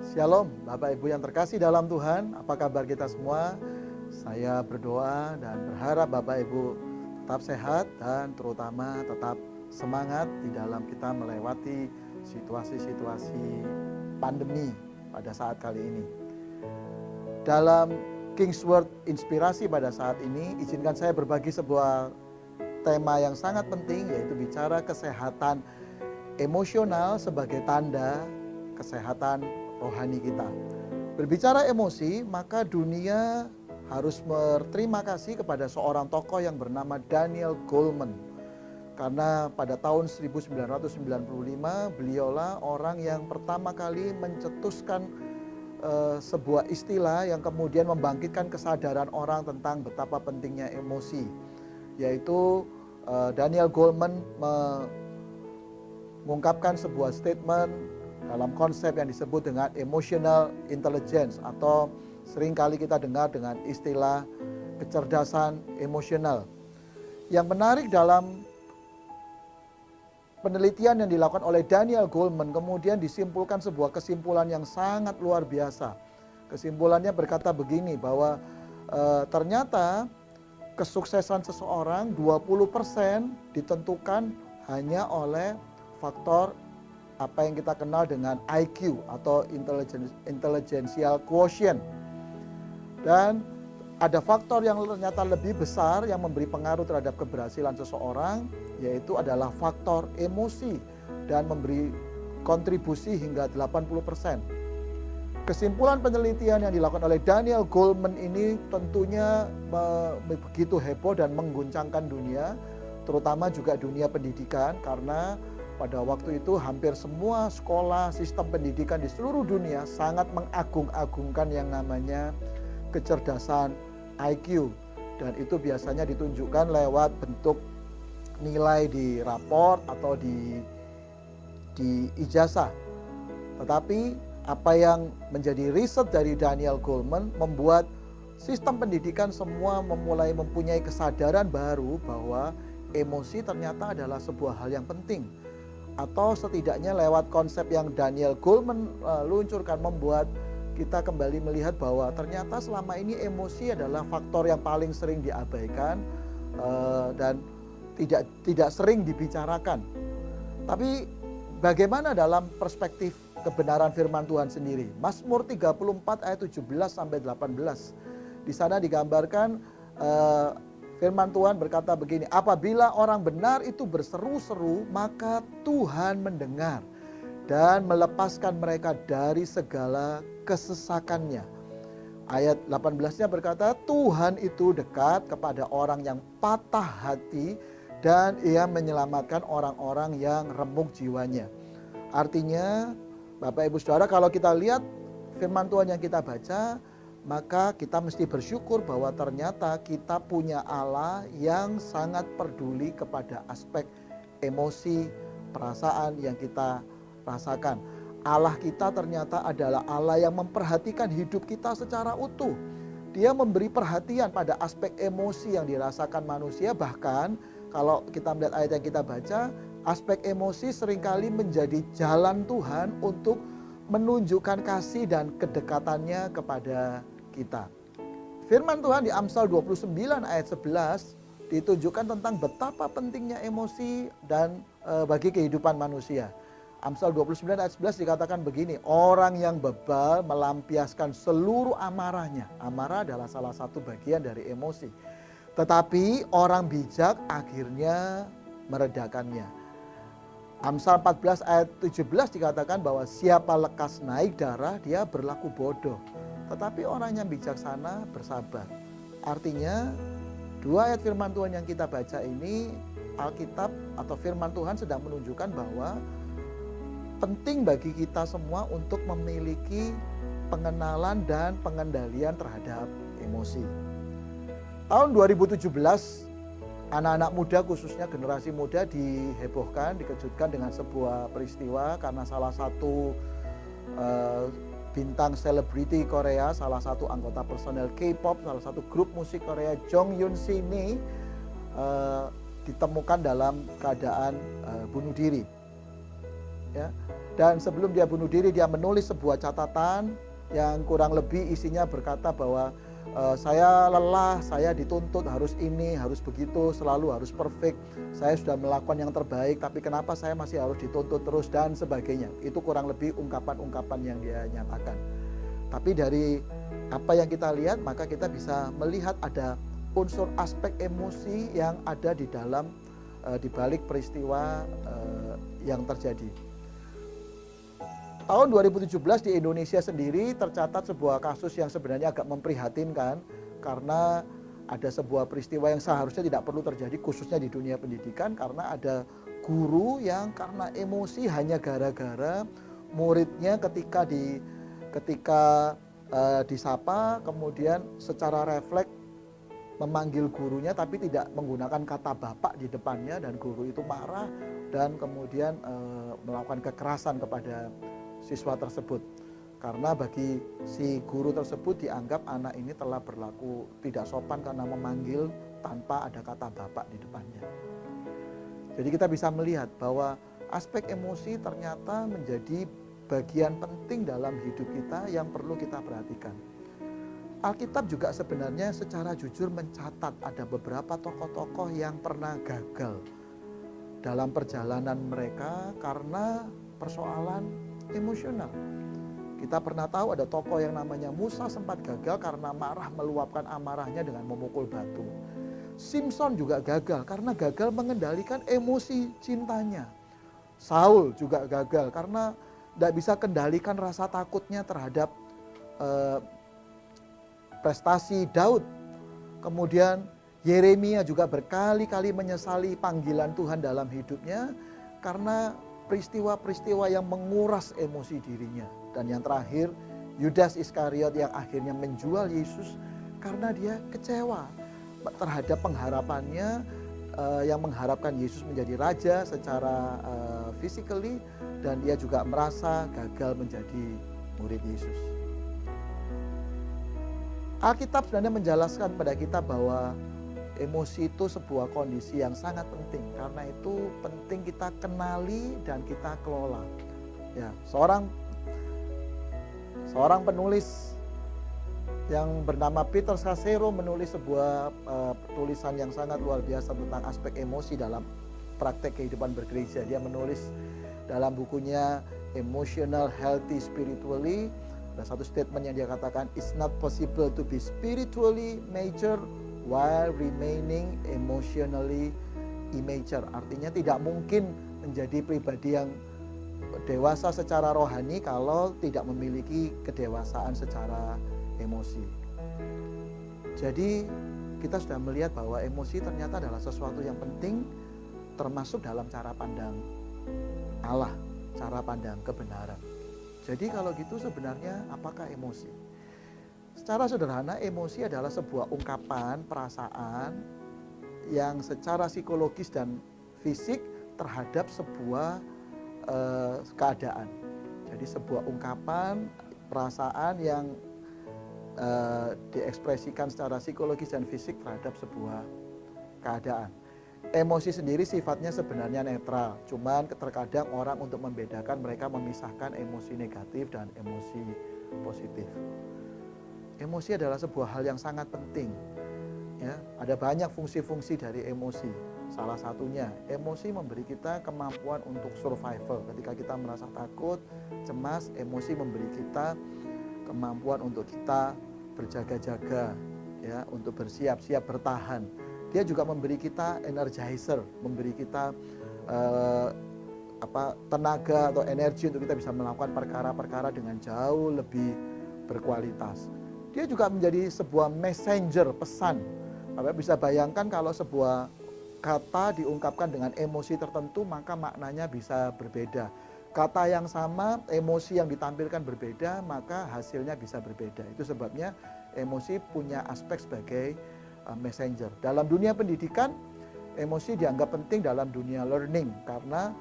Shalom, Bapak Ibu yang terkasih dalam Tuhan. Apa kabar kita semua? Saya berdoa dan berharap Bapak Ibu tetap sehat dan terutama tetap semangat di dalam kita melewati situasi-situasi pandemi pada saat kali ini. Dalam King's Word Inspirasi pada saat ini, izinkan saya berbagi sebuah tema yang sangat penting, yaitu bicara kesehatan emosional sebagai tanda kesehatan rohani kita. Berbicara emosi, maka dunia harus berterima kasih kepada seorang tokoh yang bernama Daniel Goleman. Karena pada tahun 1995 beliaulah orang yang pertama kali mencetuskan sebuah istilah yang kemudian membangkitkan kesadaran orang tentang betapa pentingnya emosi. Yaitu Daniel Goleman mengungkapkan sebuah statement dalam konsep yang disebut dengan emotional intelligence, atau seringkali kita dengar dengan istilah kecerdasan emosional. Yang menarik dalam penelitian yang dilakukan oleh Daniel Goleman, kemudian disimpulkan sebuah kesimpulan yang sangat luar biasa. Kesimpulannya berkata begini, bahwa ternyata kesuksesan seseorang 20% ditentukan hanya oleh faktor apa yang kita kenal dengan IQ atau intellectual quotient. Dan ada faktor yang ternyata lebih besar yang memberi pengaruh terhadap keberhasilan seseorang, yaitu adalah faktor emosi dan memberi kontribusi hingga 80%. Kesimpulan penelitian yang dilakukan oleh Daniel Goleman ini tentunya begitu heboh dan mengguncangkan dunia, terutama juga dunia pendidikan, karena pada waktu itu hampir semua sekolah sistem pendidikan di seluruh dunia sangat mengagung-agungkan yang namanya kecerdasan IQ. Dan itu biasanya ditunjukkan lewat bentuk nilai di raport atau di ijazah. Tetapi apa yang menjadi riset dari Daniel Goleman membuat sistem pendidikan semua memulai mempunyai kesadaran baru bahwa emosi ternyata adalah sebuah hal yang penting. Atau setidaknya lewat konsep yang Daniel Goleman luncurkan membuat kita kembali melihat bahwa ternyata selama ini emosi adalah faktor yang paling sering diabaikan dan tidak sering dibicarakan. Tapi bagaimana dalam perspektif kebenaran firman Tuhan sendiri? Mazmur 34 ayat 17 sampai 18. Di sana digambarkan firman Tuhan berkata begini, apabila orang benar itu berseru-seru, maka Tuhan mendengar dan melepaskan mereka dari segala kesesakannya. Ayat 18-nya berkata, Tuhan itu dekat kepada orang yang patah hati dan ia menyelamatkan orang-orang yang remuk jiwanya. Artinya, Bapak Ibu Saudara, kalau kita lihat firman Tuhan yang kita baca, maka kita mesti bersyukur bahwa ternyata kita punya Allah yang sangat peduli kepada aspek emosi, perasaan yang kita rasakan. Allah kita ternyata adalah Allah yang memperhatikan hidup kita secara utuh. Dia memberi perhatian pada aspek emosi yang dirasakan manusia. Bahkan kalau kita melihat ayat yang kita baca, aspek emosi seringkali menjadi jalan Tuhan untuk menunjukkan kasih dan kedekatannya kepada kita. Firman Tuhan di Amsal 29 ayat 11 ditunjukkan tentang betapa pentingnya emosi dan bagi kehidupan manusia. Amsal 29 ayat 11 dikatakan begini, orang yang bebal melampiaskan seluruh amarahnya. Amarah adalah salah satu bagian dari emosi. Tetapi orang bijak akhirnya meredakannya. Amsal 14 ayat 17 dikatakan bahwa siapa lekas naik darah dia berlaku bodoh. Tetapi orang yang bijaksana bersabar. Artinya dua ayat firman Tuhan yang kita baca ini, Alkitab atau firman Tuhan sedang menunjukkan bahwa penting bagi kita semua untuk memiliki pengenalan dan pengendalian terhadap emosi. Tahun 2017 anak-anak muda, khususnya generasi muda, dihebohkan, dikejutkan dengan sebuah peristiwa karena salah satu bintang selebriti Korea, salah satu anggota personel K-pop, salah satu grup musik Korea, Jong Yoon Si ini ditemukan dalam keadaan bunuh diri. Ya. Dan sebelum dia bunuh diri, dia menulis sebuah catatan yang kurang lebih isinya berkata bahwa saya lelah, saya dituntut harus ini, harus begitu, selalu harus perfect. Saya sudah melakukan yang terbaik, tapi kenapa saya masih harus dituntut terus dan sebagainya. Itu kurang lebih ungkapan-ungkapan yang dia nyatakan. Tapi dari apa yang kita lihat, maka kita bisa melihat ada unsur aspek emosi yang ada di dalam di balik peristiwa yang terjadi. Tahun 2017 di Indonesia sendiri tercatat sebuah kasus yang sebenarnya agak memprihatinkan karena ada sebuah peristiwa yang seharusnya tidak perlu terjadi khususnya di dunia pendidikan, karena ada guru yang karena emosi hanya gara-gara muridnya ketika disapa kemudian secara refleks memanggil gurunya tapi tidak menggunakan kata bapak di depannya, dan guru itu marah dan kemudian melakukan kekerasan kepada siswa tersebut. Karena bagi si guru tersebut dianggap anak ini telah berlaku tidak sopan karena memanggil tanpa ada kata bapak di depannya. Jadi kita bisa melihat bahwa aspek emosi ternyata menjadi bagian penting dalam hidup kita yang perlu kita perhatikan. Alkitab juga sebenarnya secara jujur mencatat ada beberapa tokoh-tokoh yang pernah gagal dalam perjalanan mereka karena persoalan emosional. Kita pernah tahu ada tokoh yang namanya Musa sempat gagal karena marah meluapkan amarahnya dengan memukul batu. Simpson juga gagal karena gagal mengendalikan emosi cintanya. Saul juga gagal karena tidak bisa kendalikan rasa takutnya terhadap prestasi Daud. Kemudian Yeremia juga berkali-kali menyesali panggilan Tuhan dalam hidupnya karena peristiwa-peristiwa yang menguras emosi dirinya. Dan yang terakhir, Yudas Iskariot yang akhirnya menjual Yesus karena dia kecewa terhadap pengharapannya yang mengharapkan Yesus menjadi raja secara physically, dan dia juga merasa gagal menjadi murid Yesus. Alkitab sebenarnya menjelaskan pada kita bahwa emosi itu sebuah kondisi yang sangat penting. Karena itu penting kita kenali dan kita kelola. Ya, seorang penulis yang bernama Peter Scazzero menulis sebuah tulisan yang sangat luar biasa tentang aspek emosi dalam praktek kehidupan bergereja. Dia menulis dalam bukunya Emotional Healthy Spiritually, ada satu statement yang dia katakan, "It's not possible to be spiritually mature while remaining emotionally immature." Artinya tidak mungkin menjadi pribadi yang dewasa secara rohani kalau tidak memiliki kedewasaan secara emosi. Jadi kita sudah melihat bahwa emosi ternyata adalah sesuatu yang penting, termasuk dalam cara pandang Allah, cara pandang kebenaran. Jadi kalau gitu sebenarnya apakah emosi? Secara sederhana, emosi adalah sebuah ungkapan perasaan yang secara psikologis dan fisik terhadap sebuah keadaan. Jadi sebuah ungkapan perasaan yang diekspresikan secara psikologis dan fisik terhadap sebuah keadaan. Emosi sendiri sifatnya sebenarnya netral, cuman terkadang orang untuk membedakan mereka memisahkan emosi negatif dan emosi positif. Emosi adalah sebuah hal yang sangat penting. Ya, ada banyak fungsi-fungsi dari emosi. Salah satunya, emosi memberi kita kemampuan untuk survival. Ketika kita merasa takut, cemas, emosi memberi kita kemampuan untuk kita berjaga-jaga, ya, untuk bersiap-siap bertahan. Dia juga memberi kita energizer, memberi kita tenaga atau energi untuk kita bisa melakukan perkara-perkara dengan jauh lebih berkualitas. Dia juga menjadi sebuah messenger, pesan. Bapak bisa bayangkan kalau sebuah kata diungkapkan dengan emosi tertentu, maka maknanya bisa berbeda. Kata yang sama, emosi yang ditampilkan berbeda, maka hasilnya bisa berbeda. Itu sebabnya emosi punya aspek sebagai messenger. Dalam dunia pendidikan, emosi dianggap penting dalam dunia learning, karena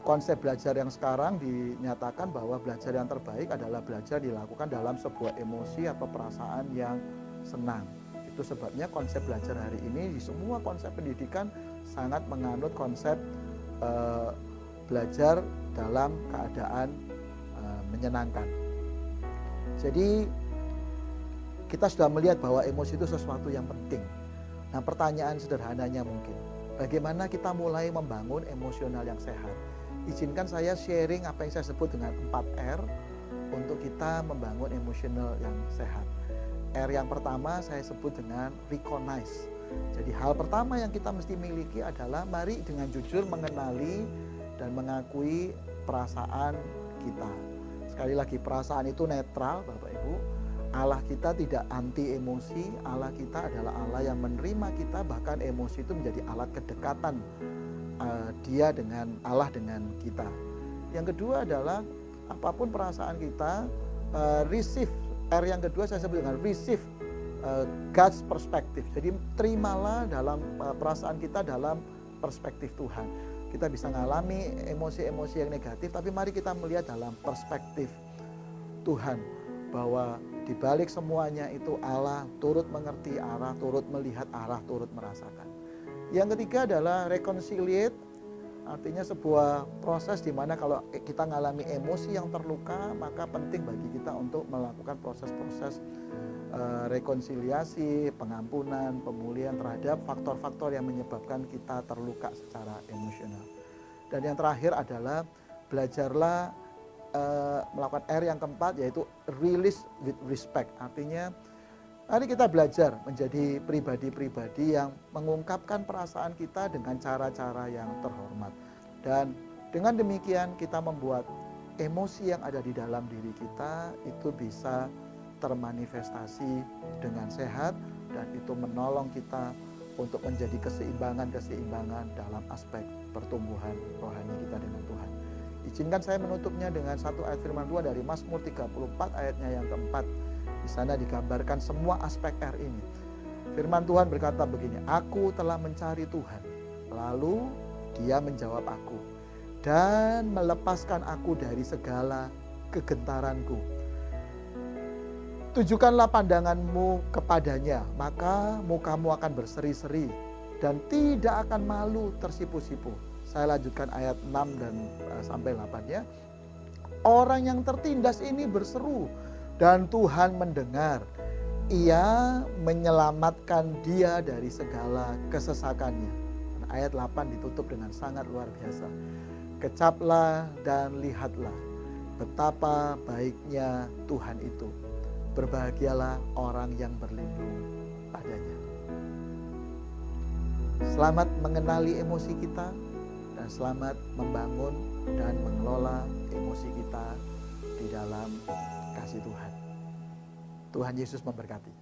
konsep belajar yang sekarang dinyatakan bahwa belajar yang terbaik adalah belajar dilakukan dalam sebuah emosi atau perasaan yang senang. Itu sebabnya konsep belajar hari ini di semua konsep pendidikan sangat menganut konsep belajar dalam keadaan menyenangkan. Jadi kita sudah melihat bahwa emosi itu sesuatu yang penting. Nah, pertanyaan sederhananya mungkin, bagaimana kita mulai membangun emosional yang sehat? Izinkan saya sharing apa yang saya sebut dengan 4R untuk kita membangun emosional yang sehat. R yang pertama saya sebut dengan recognize. Jadi hal pertama yang kita mesti miliki adalah mari dengan jujur mengenali dan mengakui perasaan kita. Sekali lagi, perasaan itu netral, Bapak Ibu. Allah kita tidak anti emosi, Allah kita adalah Allah yang menerima kita, bahkan emosi itu menjadi alat kedekatan Dia dengan Allah dengan kita. Yang kedua adalah apapun perasaan kita, receive. R yang kedua saya sebut dengan receive God's perspective. Jadi terimalah dalam perasaan kita dalam perspektif Tuhan. Kita bisa mengalami emosi-emosi yang negatif, tapi mari kita melihat dalam perspektif Tuhan, bahwa di balik semuanya itu Allah turut mengerti, Allah turut melihat, Allah turut merasakan. Yang ketiga adalah reconciliate, artinya sebuah proses di mana kalau kita mengalami emosi yang terluka, maka penting bagi kita untuk melakukan proses-proses rekonsiliasi, pengampunan, pemulihan terhadap faktor-faktor yang menyebabkan kita terluka secara emosional. Dan yang terakhir adalah belajarlah melakukan R yang keempat, yaitu release with respect. Artinya mari kita belajar menjadi pribadi-pribadi yang mengungkapkan perasaan kita dengan cara-cara yang terhormat. Dan dengan demikian kita membuat emosi yang ada di dalam diri kita itu bisa termanifestasi dengan sehat, dan itu menolong kita untuk menjadi keseimbangan dalam aspek pertumbuhan rohani kita dengan Tuhan. Izinkan saya menutupnya dengan satu ayat firman Tuhan dari Mazmur 34 ayatnya yang keempat. Di sana digambarkan semua aspek R ini. Firman Tuhan berkata begini, "Aku telah mencari Tuhan, lalu Dia menjawab aku dan melepaskan aku dari segala kegentaranku. Tujukanlah pandanganmu kepadanya, maka mukamu akan berseri-seri dan tidak akan malu tersipu-sipu." Saya lanjutkan ayat 6 dan sampai 8 ya. "Orang yang tertindas ini berseru dan Tuhan mendengar. Ia menyelamatkan dia dari segala kesesakannya." Dan ayat 8 ditutup dengan sangat luar biasa. "Kecaplah dan lihatlah betapa baiknya Tuhan itu. Berbahagialah orang yang berlindung padanya." Selamat mengenali emosi kita dan selamat membangun dan mengelola emosi kita di dalam kasih Tuhan. Tuhan Yesus memberkati.